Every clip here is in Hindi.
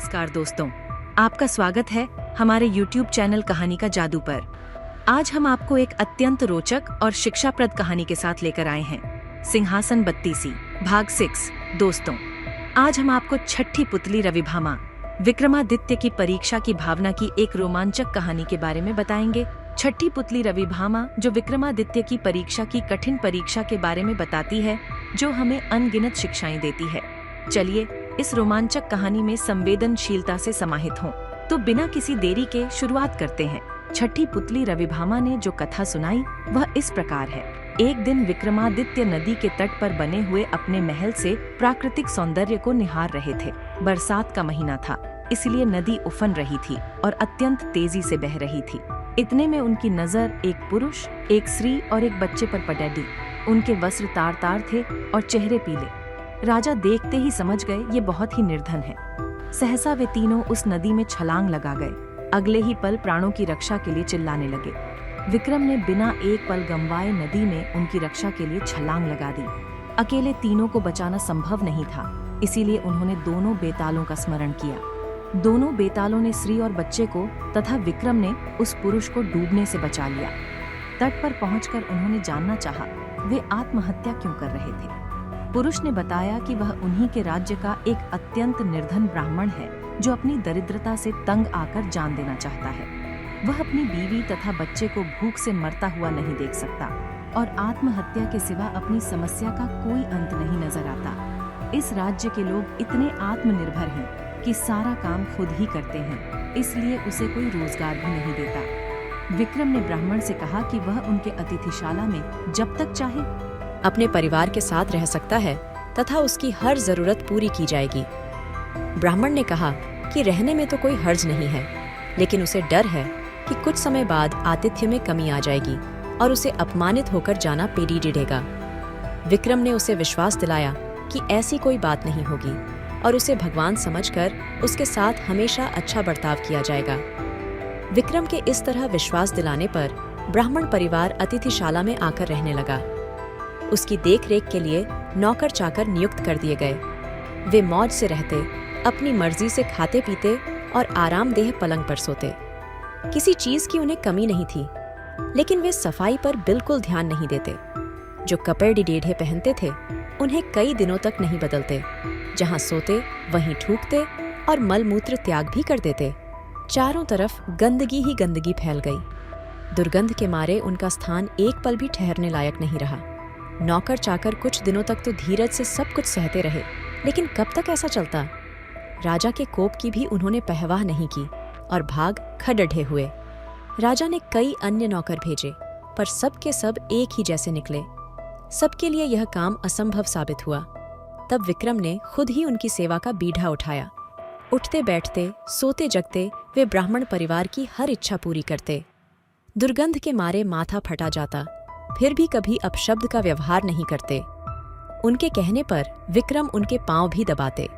नमस्कार दोस्तों, आपका स्वागत है हमारे YouTube चैनल कहानी का जादू पर। आज हम आपको एक अत्यंत रोचक और शिक्षाप्रद कहानी के साथ लेकर आए हैं, सिंहासन बत्तीसी भाग 6। दोस्तों, आज हम आपको छठी पुतली रविभामा विक्रमादित्य की परीक्षा की भावना की एक रोमांचक कहानी के बारे में बताएंगे। छठी पुतली रविभामा जो विक्रमादित्य की परीक्षा की कठिन परीक्षा के बारे में बताती है, जो हमें अनगिनत शिक्षाएं देती है। चलिए इस रोमांचक कहानी में संवेदनशीलता से समाहित हों। तो बिना किसी देरी के शुरुआत करते हैं। छठी पुतली रविभामा ने जो कथा सुनाई वह इस प्रकार है। एक दिन विक्रमादित्य नदी के तट पर बने हुए अपने महल से प्राकृतिक सौंदर्य को निहार रहे थे। बरसात का महीना था, इसलिए नदी उफन रही थी और अत्यंत तेजी से बह रही थी। इतने में उनकी नजर एक पुरुष, एक स्त्री और एक बच्चे पर पड़ी। उनके वस्त्र तार तार थे और चेहरे पीले। राजा देखते ही समझ गए ये बहुत ही निर्धन है। सहसा वे तीनों उस नदी में छलांग लगा गए। अगले ही पल प्राणों की रक्षा के लिए चिल्लाने लगे। विक्रम ने बिना एक पल गंवाए नदी में उनकी रक्षा के लिए छलांग लगा दी। अकेले तीनों को बचाना संभव नहीं था, इसीलिए उन्होंने दोनों बेतालों का स्मरण किया। दोनों बेतालों ने स्त्री और बच्चे को तथा विक्रम ने उस पुरुष को डूबने से बचा लिया। तट पर पहुंचकर उन्होंने जानना चाहा वे आत्महत्या क्यों कर रहे थे। पुरुष ने बताया कि वह उन्हीं के राज्य का एक अत्यंत निर्धन ब्राह्मण है, जो अपनी दरिद्रता से तंग आकर जान देना चाहता है। वह अपनी बीवी तथा बच्चे को भूख से मरता हुआ नहीं देख सकता और आत्महत्या के सिवा अपनी समस्या का कोई अंत नहीं नजर आता। इस राज्य के लोग इतने आत्मनिर्भर हैं कि सारा काम खुद ही करते हैं, इसलिए उसे कोई रोजगार भी नहीं देता। विक्रम ने ब्राह्मण से कहा कि वह उनके अतिथिशाला में जब तक चाहे अपने परिवार के साथ रह सकता है तथा उसकी हर जरूरत पूरी की जाएगी। ब्राह्मण ने कहा कि रहने में तो कोई हर्ज नहीं है, लेकिन उसे डर है कि कुछ समय बाद आतिथ्य में कमी आ जाएगी और उसे अपमानित होकर जाना पेड़ी डिढ़ेगा। विक्रम ने उसे विश्वास दिलाया कि ऐसी कोई बात नहीं होगी और उसे भगवान समझकर उसके साथ हमेशा अच्छा बर्ताव किया जाएगा। विक्रम के इस तरह विश्वास दिलाने पर ब्राह्मण परिवार अतिथिशाला में आकर रहने लगा। उसकी देखरेख के लिए नौकर चाकर नियुक्त कर दिए गए। वे मौज से रहते, अपनी मर्जी से खाते पीते और आरामदेह पलंग पर सोते। किसी चीज की उन्हें कमी नहीं थी, लेकिन वे सफाई पर बिल्कुल ध्यान नहीं देते। जो कपड़े टेढ़े पहनते थे उन्हें कई दिनों तक नहीं बदलते। जहां सोते वहीं थूकते और मलमूत्र त्याग भी कर देते। चारों तरफ गंदगी ही गंदगी फैल गई। दुर्गंध के मारे उनका स्थान एक पल भी ठहरने लायक नहीं रहा। नौकर चाकर कुछ दिनों तक तो धीरज से सब कुछ सहते रहे, लेकिन कब तक ऐसा चलता। राजा के कोप की भी उन्होंने परवाह नहीं की और भाग खड़े हुए। राजा ने कई अन्य नौकर भेजे, पर सब के सब एक ही जैसे निकले। सबके लिए यह काम असंभव साबित हुआ। तब विक्रम ने खुद ही उनकी सेवा का बीड़ा उठाया। उठते बैठते, सोते जगते वे ब्राह्मण परिवार की हर इच्छा पूरी करते। दुर्गंध के मारे माथा फटा जाता, फिर भी कभी अपशब्द का व्यवहार नहीं करते। उनके कहने पर विक्रम उनके पांव भी दबाते।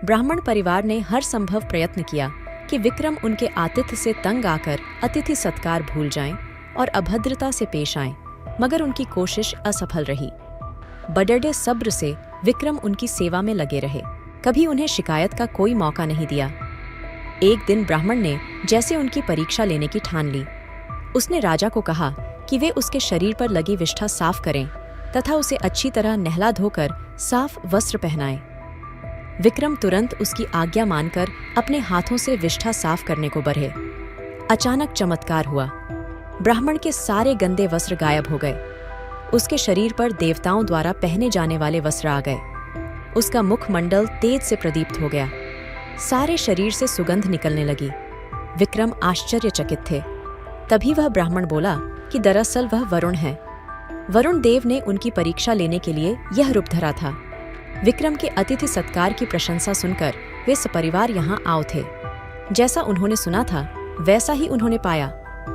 ब्राह्मण परिवार ने हर संभव प्रयत्न किया कि विक्रम उनके आतिथ्य से तंग आकर अतिथि सत्कार भूल जाएं और अभद्रता से पेश आएं, मगर उनकी कोशिश असफल रही। बड़े सब्र से विक्रम उनकी सेवा में लगे रहे, कभी उन्हें शिकायत का कोई मौका नहीं दिया। एक दिन ब्राह्मण ने जैसे उनकी परीक्षा लेने की ठान ली। उसने राजा को कहा कि वे उसके शरीर पर लगी विष्ठा साफ करें तथा उसे अच्छी तरह नहला धोकर साफ वस्त्र पहनाएं। विक्रम तुरंत उसकी आज्ञा मानकर अपने हाथों से विष्ठा साफ करने को बढ़े। अचानक चमत्कार हुआ। ब्राह्मण के सारे गंदे वस्त्र गायब हो गए। उसके शरीर पर देवताओं द्वारा पहने जाने वाले वस्त्र आ गए। उसका मुखमंडल तेज से प्रदीप्त हो गया। सारे शरीर से सुगंध निकलने लगी। विक्रम आश्चर्यचकित थे। तभी वह ब्राह्मण बोला कि दरअसल वह वरुण है। वरुण देव ने उनकी परीक्षा लेने के लिए यह रूप धरा था। विक्रम के अतिथि सत्कार की प्रशंसा सुनकर वे सपरिवार यहाँ आओ थे। जैसा उन्होंने सुना था वैसा ही उन्होंने पाया,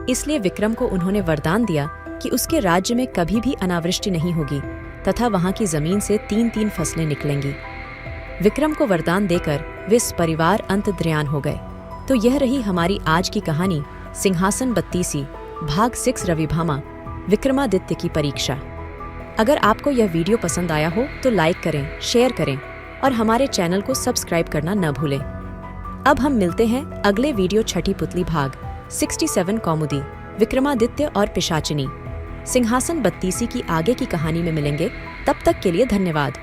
इसलिए विक्रम को उन्होंने वरदान दिया कि उसके राज्य में कभी भी अनावृष्टि नहीं होगी तथा वहाँ की जमीन से 3-3 फसलें निकलेंगी। विक्रम को वरदान देकर वे सपरिवार अंतर्ध्यान हो गए। तो यह रही हमारी आज की कहानी, सिंहासन बत्तीसी भाग 6 रविभामा विक्रमादित्य की परीक्षा। अगर आपको यह वीडियो पसंद आया हो तो लाइक करें, शेयर करें और हमारे चैनल को सब्सक्राइब करना न भूलें। अब हम मिलते हैं अगले वीडियो छठी पुतली भाग 67 कौमुदी विक्रमादित्य और पिशाचिनी सिंहासन बत्तीसी की आगे की कहानी में मिलेंगे। तब तक के लिए धन्यवाद।